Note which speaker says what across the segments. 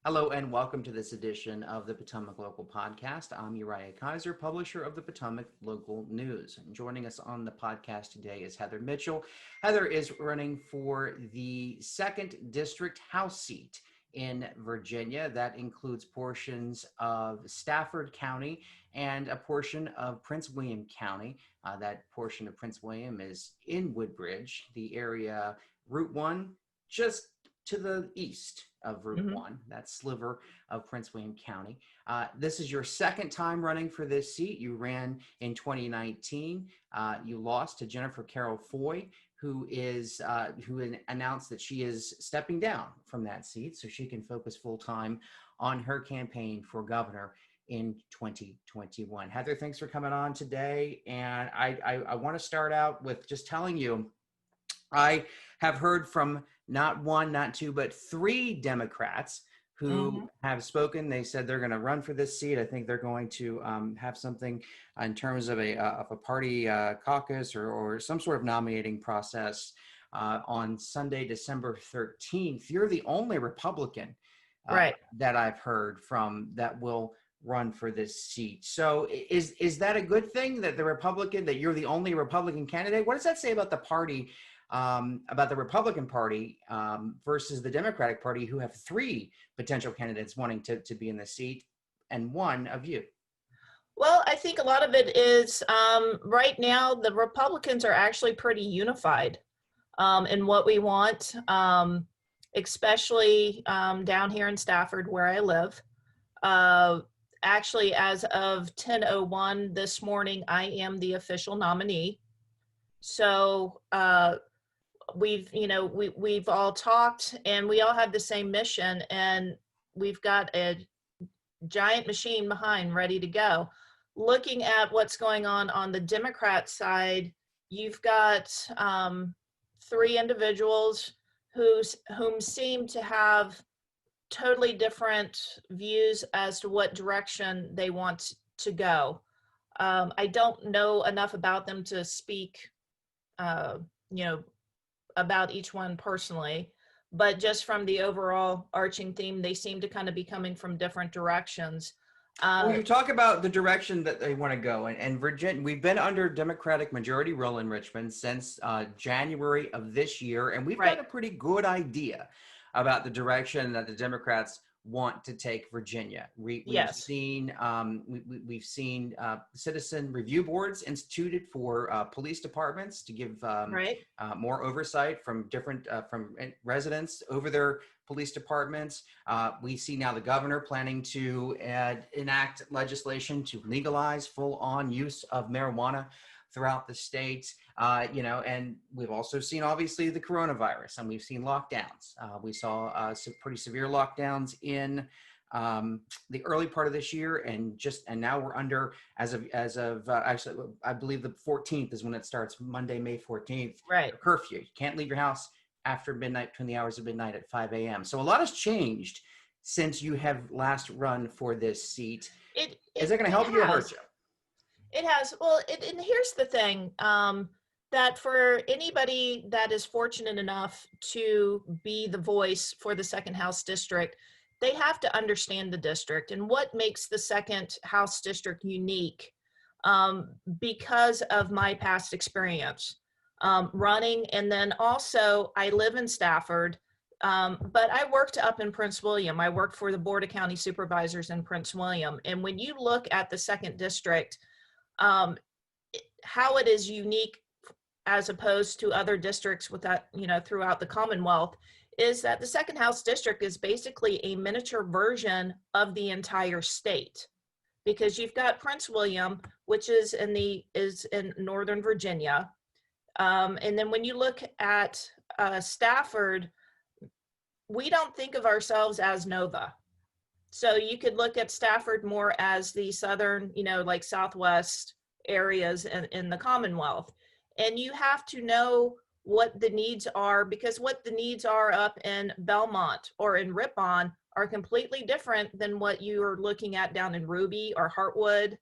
Speaker 1: Hello and welcome to this edition of the Potomac Local Podcast. I'm Uriah Kaiser, publisher of the Potomac Local News. And joining us on the podcast today is Heather Michell. Heather is running for the 2nd District House seat in Virginia. That includes portions of Stafford County and a portion of Prince William County. That portion of Prince William is in Woodbridge, the area Route 1, just to the east of Route 1, that sliver of Prince William County. This is your second time running for this seat. You ran in 2019. You lost to Jennifer Carroll Foy, who announced that she is stepping down from that seat so she can focus full-time on her campaign for governor in 2021. Heather, thanks for coming on today. And I want to start out with just telling you, I have heard from not one, not two, but 3 Democrats who have spoken. They said they're going to run for this seat. I think they're going to have something in terms of a party caucus or some sort of nominating process on Sunday, December 13th. You're the only Republican that I've heard from that will run for this seat. So is that a good thing that that you're the only Republican candidate? What does that say about the party? About the Republican Party versus the Democratic Party, who have 3 potential candidates wanting to be in the seat, and 1 of you?
Speaker 2: Well, I think a lot of it is right now the Republicans are actually pretty unified in what we want, especially down here in Stafford where I live. Actually, as of 10:01 this morning, I am the official nominee. So we've all talked and we all have the same mission, and we've got a giant machine behind ready to go. Looking at what's going on the Democrat side, you've got 3 individuals whom seem to have totally different views as to what direction they want to go. I don't know enough about them to speak about each one personally, but just from the overall arching theme, they seem to kind of be coming from different directions.
Speaker 1: Well, you talk about the direction that they want to go, and Virginia, we've been under Democratic majority rule in Richmond since January of this year, and we've got a pretty good idea about the direction that the Democrats want to take Virginia. We've seen citizen review boards instituted for police departments to give more oversight from different from residents over their police departments. We see now the governor planning to enact legislation to legalize full-on use of marijuana throughout the state. And we've also seen obviously the coronavirus, and we've seen lockdowns. We saw some pretty severe lockdowns in the early part of this year, and now we're under as of actually, I believe the 14th is when it starts, Monday, May 14th. Curfew. You can't leave your house after midnight, between the hours of midnight at 5 a.m. So a lot has changed since you have last run for this seat. Is that going to help you or hurt you?
Speaker 2: It has. Well, and here's the thing, that for anybody that is fortunate enough to be the voice for the 2nd House District, they have to understand the district and what makes the 2nd House District unique, because of my past experience running. And then also I live in Stafford, but I worked up in Prince William. I worked for the Board of County Supervisors in Prince William. And when you look at the 2nd District, how it is unique as opposed to other districts with that, throughout the Commonwealth, is that the 2nd House District is basically a miniature version of the entire state, because you've got Prince William, which is in Northern Virginia. And then when you look at Stafford, we don't think of ourselves as Nova. So you could look at Stafford more as the southern, like southwest areas in the Commonwealth. And you have to know what the needs are, because what the needs are up in Belmont or in Ripon are completely different than what you are looking at down in Ruby or Hartwood,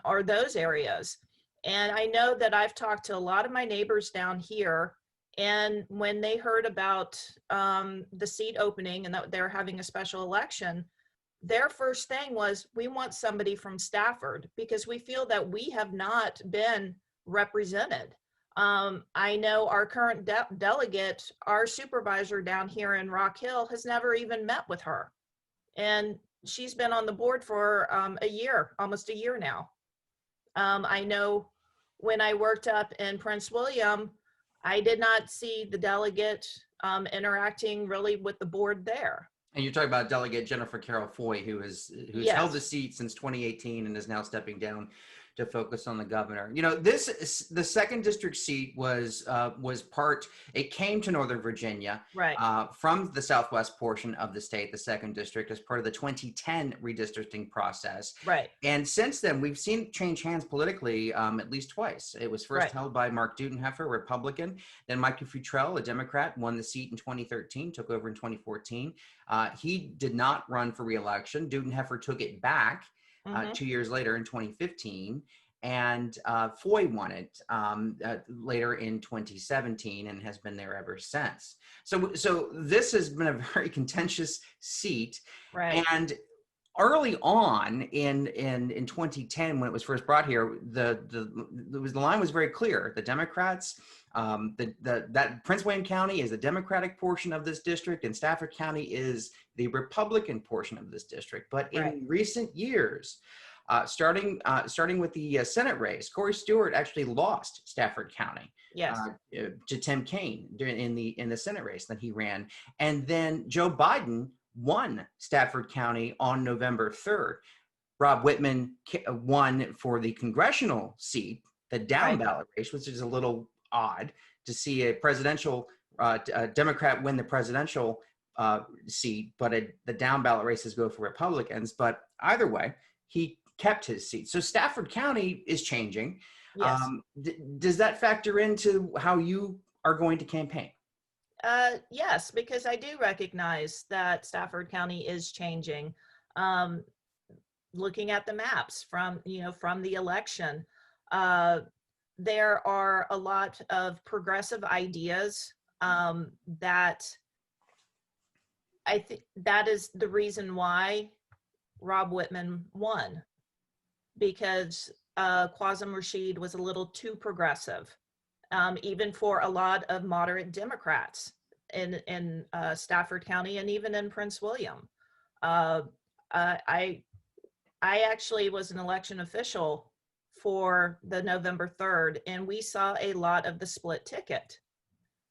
Speaker 2: or those areas. And I know that I've talked to a lot of my neighbors down here, And when they heard about the seat opening and that they're having a special election, their first thing was, we want somebody from Stafford because we feel that we have not been represented. I know our current delegate, our supervisor down here in Rock Hill, has never even met with her. And she's been on the board for a year, almost a year now. I know when I worked up in Prince William, I did not see the delegate interacting really with the board there.
Speaker 1: And you're talking about Delegate Jennifer Carroll Foy, who's held the seat since 2018 and is now stepping down to focus on the governor. You know, the 2nd district seat was part. It came to Northern Virginia,
Speaker 2: right,
Speaker 1: from the southwest portion of the state, the 2nd district, as part of the 2010 redistricting process.
Speaker 2: Right.
Speaker 1: And since then, we've seen it change hands politically at least twice. It was first held by Mark Dudenheffer, a Republican. Then Michael Futrell, a Democrat, won the seat in 2013, took over in 2014. He did not run for re-election. Dudenheffer took it back 2 years later in 2015, and Foy won it later in 2017 and has been there ever since. So this has been a very contentious seat.
Speaker 2: Right.
Speaker 1: And early on in 2010, when it was first brought here, the line was very clear. The Democrats, that Prince William County is the Democratic portion of this district, and Stafford County is the Republican portion of this district. But in recent years, starting with the Senate race, Corey Stewart actually lost Stafford County to Tim Kaine in the Senate race that he ran, and then Joe Biden won Stafford County on November 3rd. Rob Whitman won for the congressional seat, the down ballot race, which is a little odd to see a presidential Democrat win the presidential seat, but the down ballot races go for Republicans. But either way, he kept his seat. So Stafford County is changing.
Speaker 2: Yes.
Speaker 1: Does that factor into how you are going to campaign?
Speaker 2: Yes, because I do recognize that Stafford County is changing. Looking at the maps from the election, there are a lot of progressive ideas that I think that is the reason why Rob Whitman won, because Quasim Rashid was a little too progressive. Even for a lot of moderate Democrats in Stafford County and even in Prince William. I actually was an election official for the November 3rd, and we saw a lot of the split ticket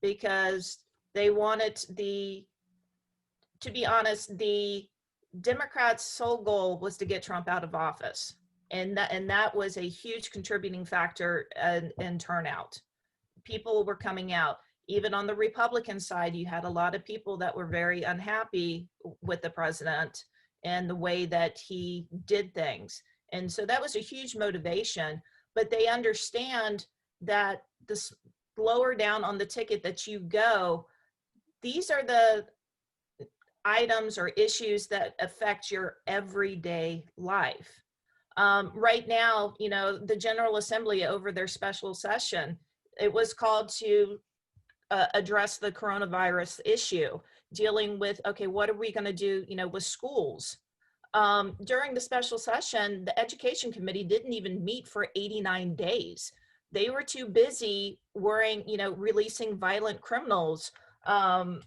Speaker 2: because they wanted to be honest, the Democrats' sole goal was to get Trump out of office. And that was a huge contributing factor in turnout. People were coming out. Even on the Republican side, you had a lot of people that were very unhappy with the president and the way that he did things. And so that was a huge motivation, but they understand that the lower down on the ticket that you go, these are the items or issues that affect your everyday life. Right now, the General Assembly over their special session, it was called to address the coronavirus issue, dealing with, okay, what are we going to do, with schools? During the special session, the Education Committee didn't even meet for 89 days. They were too busy worrying, releasing violent criminals. What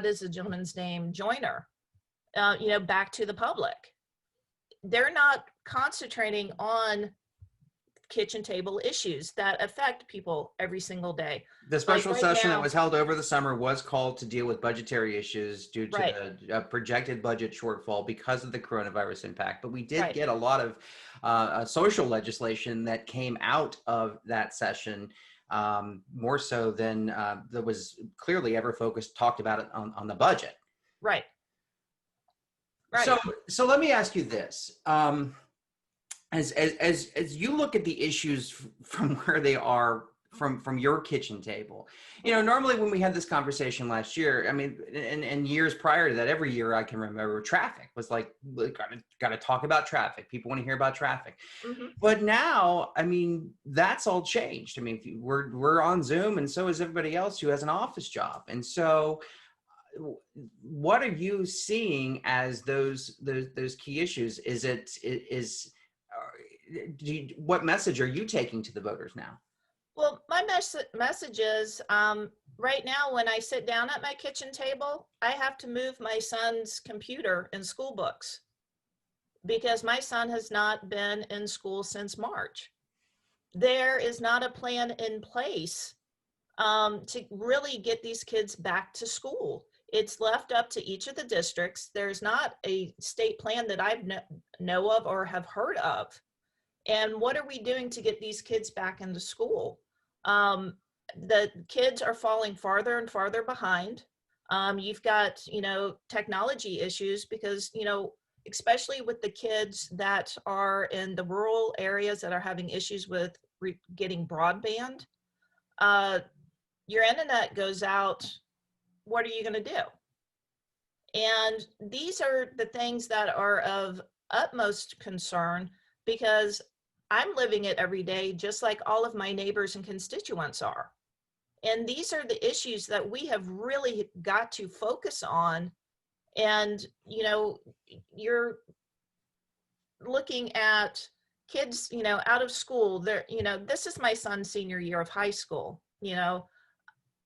Speaker 2: is the gentleman's name? Joyner, back to the public. They're not concentrating on kitchen table issues that affect people every single day.
Speaker 1: The special session that was held over the summer was called to deal with budgetary issues due to the projected budget shortfall because of the coronavirus impact. But we did get a lot of social legislation that came out of that session, more so than that was clearly ever talked about it on the budget.
Speaker 2: Right.
Speaker 1: So let me ask you this. As you look at the issues from where they are from your kitchen table. Normally when we had this conversation last year, I mean, and years prior to that, every year I can remember, traffic was like, gotta talk about traffic. People want to hear about traffic.
Speaker 2: Mm-hmm.
Speaker 1: But now, I mean, that's all changed. I mean, we're on Zoom, and so is everybody else who has an office job. And so, what are you seeing as those key issues? What message are you taking to the voters now?
Speaker 2: Well, my message is right now when I sit down at my kitchen table, I have to move my son's computer and school books because my son has not been in school since March. There is not a plan in place to really get these kids back to school. It's left up to each of the districts. There's not a state plan that I know of or have heard of. And what are we doing to get these kids back into school? The kids are falling farther and farther behind. You've got, technology issues because, especially with the kids that are in the rural areas that are having issues with getting broadband, your internet goes out. What are you going to do? And these are the things that are of utmost concern because I'm living it every day, just like all of my neighbors and constituents are. And these are the issues that we have really got to focus on. And, you're looking at kids, out of school. This is my son's senior year of high school.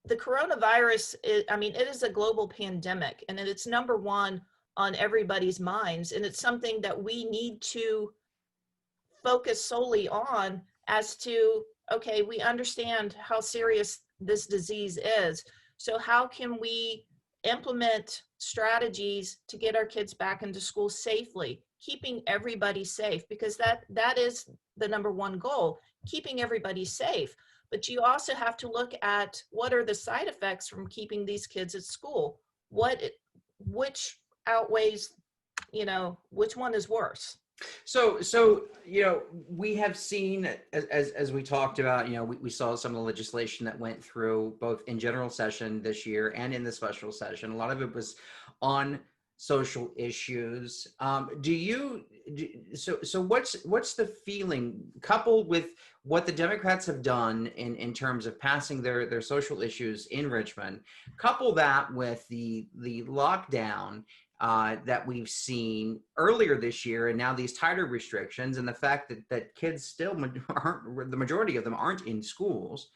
Speaker 2: The coronavirus, it is a global pandemic, and it's number one on everybody's minds. And it's something that we need to focus solely on as to, okay, we understand how serious this disease is. So how can we implement strategies to get our kids back into school safely, keeping everybody safe? Because that is the number one goal, keeping everybody safe. But you also have to look at what are the side effects from keeping these kids at school? Which outweighs, which one is worse?
Speaker 1: So we have seen, as we talked about, we saw some of the legislation that went through both in general session this year and in the special session. A lot of it was on social issues. So what's the feeling, coupled with what the Democrats have done in terms of passing their social issues in Richmond, couple that with the lockdown that we've seen earlier this year, and now these tighter restrictions, and the fact that kids still aren't, the majority of them aren't in schools.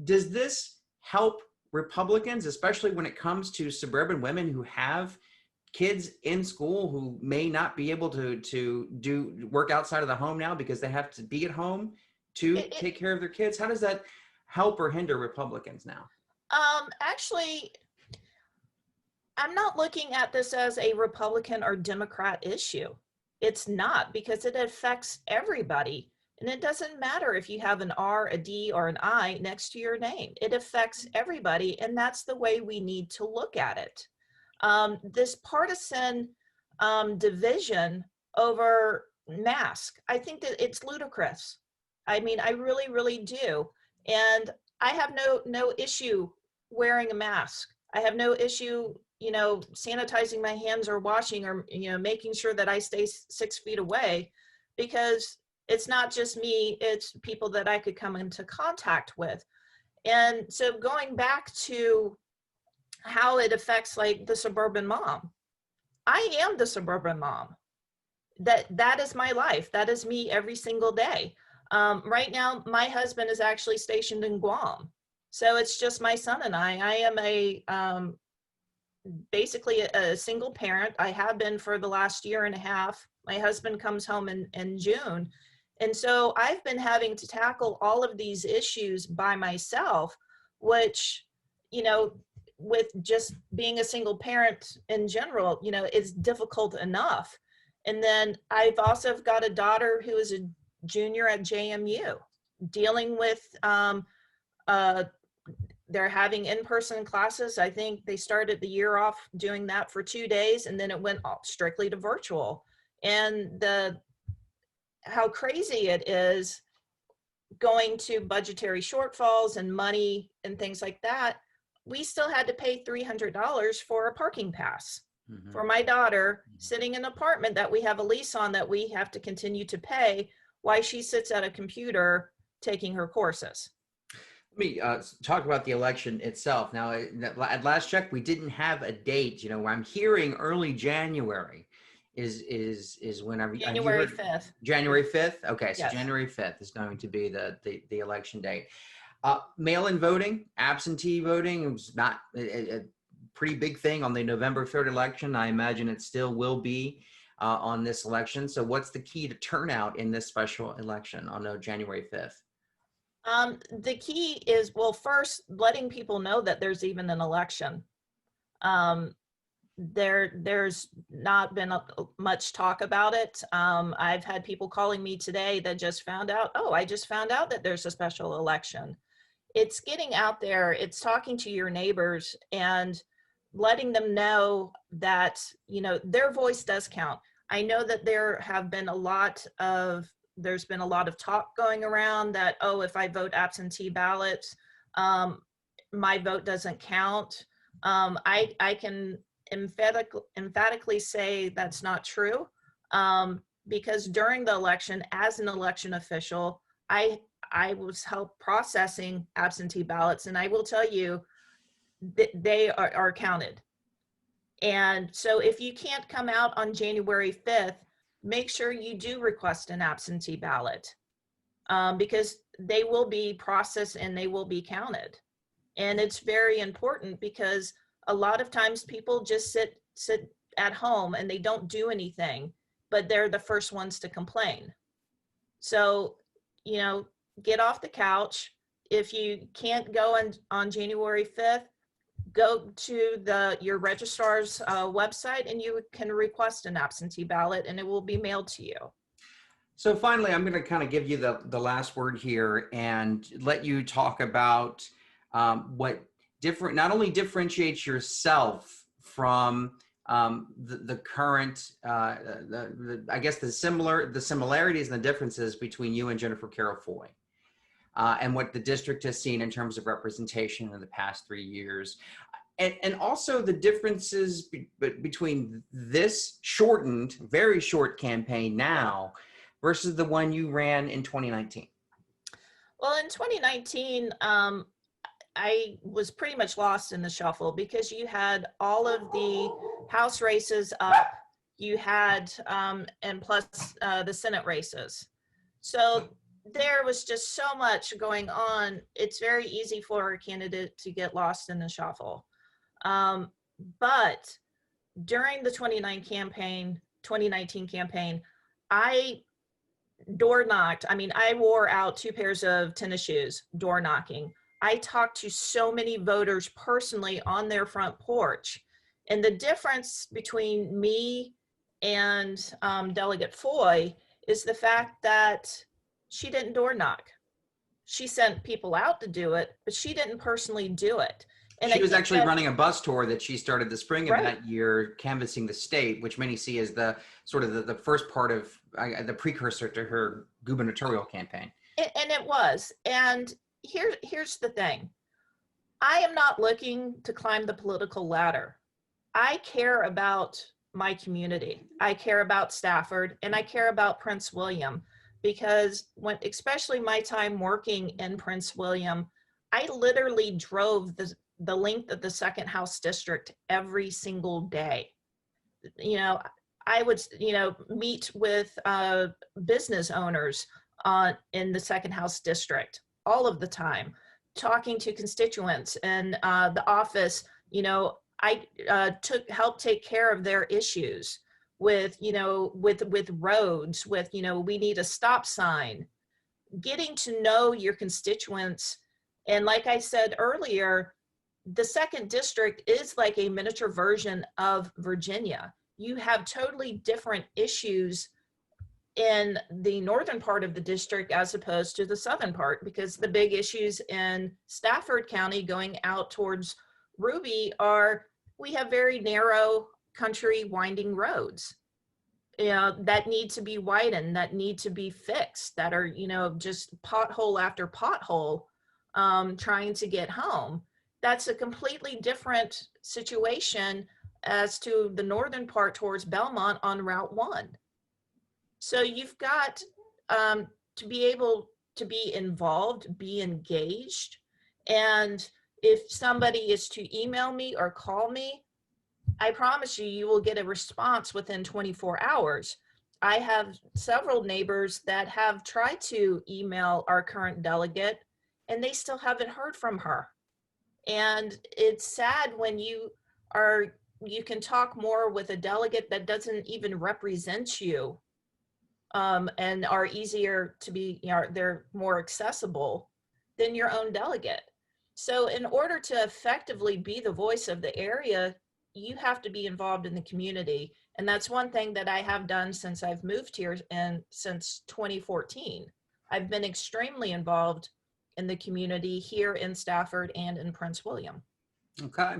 Speaker 1: Does this help Republicans, especially when it comes to suburban women who have kids in school who may not be able to do work outside of the home now because they have to be at home to take care of their kids? How does that help or hinder Republicans now?
Speaker 2: Actually, I'm not looking at this as a Republican or Democrat issue. It's not, because it affects everybody. And it doesn't matter if you have an R, a D, or an I next to your name. It affects everybody, and that's the way we need to look at it. This partisan division over mask, I think that it's ludicrous. I mean, I really, really do. And I have no issue wearing a mask. I have no issue, sanitizing my hands or washing or, making sure that I stay 6 feet away, because it's not just me, it's people that I could come into contact with. And so going back to how it affects like the suburban mom, I am the suburban mom. That is my life. That is me every single day. Right now, my husband is actually stationed in Guam. So it's just my son and I. I am basically a single parent. I have been for the last year and a half. My husband comes home in June. And so I've been having to tackle all of these issues by myself, which, with just being a single parent in general, is difficult enough. And then I've also got a daughter who is a junior at JMU, dealing with, they're having in-person classes. I think they started the year off doing that for 2 days, and then it went strictly to virtual. And how crazy it is, going to budgetary shortfalls and money and things like that, we still had to pay $300 for a parking pass for my daughter sitting in an apartment that we have a lease on that we have to continue to pay while she sits at a computer taking her courses.
Speaker 1: Let me talk about the election itself. Now, at last check, we didn't have a date. You know, I'm hearing early January is when
Speaker 2: January 5th.
Speaker 1: January 5th. Okay, so
Speaker 2: Yes.
Speaker 1: January 5th is going to be the election date. Mail-in voting, absentee voting was not a pretty big thing on the November 3rd election. I imagine it still will be on this election. So what's the key to turnout in this special election on January 5th?
Speaker 2: The key is, well, first letting people know that there's even an election. There's not been much talk about it. I've had people calling me today that just found out, oh, I just found out that there's a special election. It's getting out there, it's talking to your neighbors and letting them know that, you know, their voice does count. I know that there's been a lot of talk going around that, oh, if I vote absentee ballots, my vote doesn't count. I can emphatically say that's not true, because during the election, as an election official, I was help processing absentee ballots, and I will tell you that they are counted. And so if you can't come out on January 5th, make sure you do request an absentee ballot, because they will be processed and they will be counted. And it's very important because a lot of times people just sit at home and they don't do anything, but they're the first ones to complain. So, you know, get off the couch. If you can't go on January 5th, go to your registrar's website and you can request an absentee ballot and it will be mailed to you.
Speaker 1: So finally, I'm going to kind of give you the last word here and let you talk about what not only differentiates yourself from the current, I guess the similarities and the differences between you and Jennifer Carroll Foy, and what the district has seen in terms of representation in the past 3 years. And also the differences between this shortened, very short campaign now versus the one you ran in 2019.
Speaker 2: Well, in 2019, I was pretty much lost in the shuffle because you had all of the House races up, you had, and plus the Senate races. So there was just so much going on. It's very easy for a candidate to get lost in the shuffle. But during the 2019 campaign, I door knocked. I mean, I wore out 2 pairs of tennis shoes door knocking. I talked to so many voters personally on their front porch. And the difference between me and Delegate Foy is the fact that she didn't door knock. She sent people out to do it, but she didn't personally do it. And
Speaker 1: she was actually running a bus tour that she started the spring of
Speaker 2: Right.
Speaker 1: that year, canvassing the state, which many see as the sort of the first part of the precursor to her gubernatorial campaign.
Speaker 2: And it was. And here's the thing. I am not looking to climb the political ladder. I care about my community. I care about Stafford and I care about Prince William, because especially my time working in Prince William, I literally drove the length of the second House district every single day. You know, I would, meet with business owners in the second House district all of the time, talking to constituents and the office. I helped take care of their issues with roads, with, we need a stop sign, getting to know your constituents. And like I said earlier, the second district is like a miniature version of Virginia. You have totally different issues in the northern part of the district as opposed to the southern part, because the big issues in Stafford County going out towards Ruby we have very narrow country winding roads. that need to be widened, that need to be fixed, that are, just pothole after pothole, trying to get home. That's a completely different situation as to the northern part towards Belmont on Route 1. So you've got to be able to be involved, be engaged. And if somebody is to email me or call me, I promise you, you will get a response within 24 hours. I have several neighbors that have tried to email our current delegate, and they still haven't heard from her. And it's sad when you can talk more with a delegate that doesn't even represent you, and are easier to be, they're more accessible than your own delegate. So in order to effectively be the voice of the area, you have to be involved in the community. And that's one thing that I have done since I've moved here and since 2014. I've been extremely involved in the community here in Stafford and in Prince William.
Speaker 1: Okay.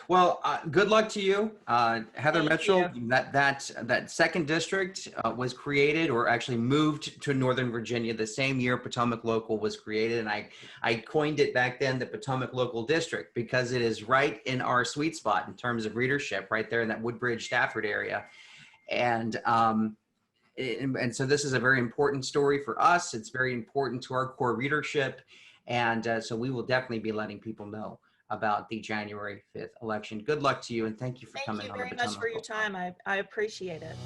Speaker 1: Well, good luck to you, Heather
Speaker 2: Thank
Speaker 1: Michell.
Speaker 2: you.
Speaker 1: That second district was created, or actually moved to Northern Virginia the same year Potomac Local was created, and I coined it back then the Potomac Local District because it is right in our sweet spot in terms of readership, right there in that Woodbridge Stafford area, and so this is a very important story for us. It's very important to our core readership, and so we will definitely be letting people know about the January 5th election. Good luck to you, and thank you for
Speaker 2: Thank
Speaker 1: coming
Speaker 2: you
Speaker 1: on the
Speaker 2: very much
Speaker 1: Potomac
Speaker 2: for your
Speaker 1: Local.
Speaker 2: time. I appreciate it.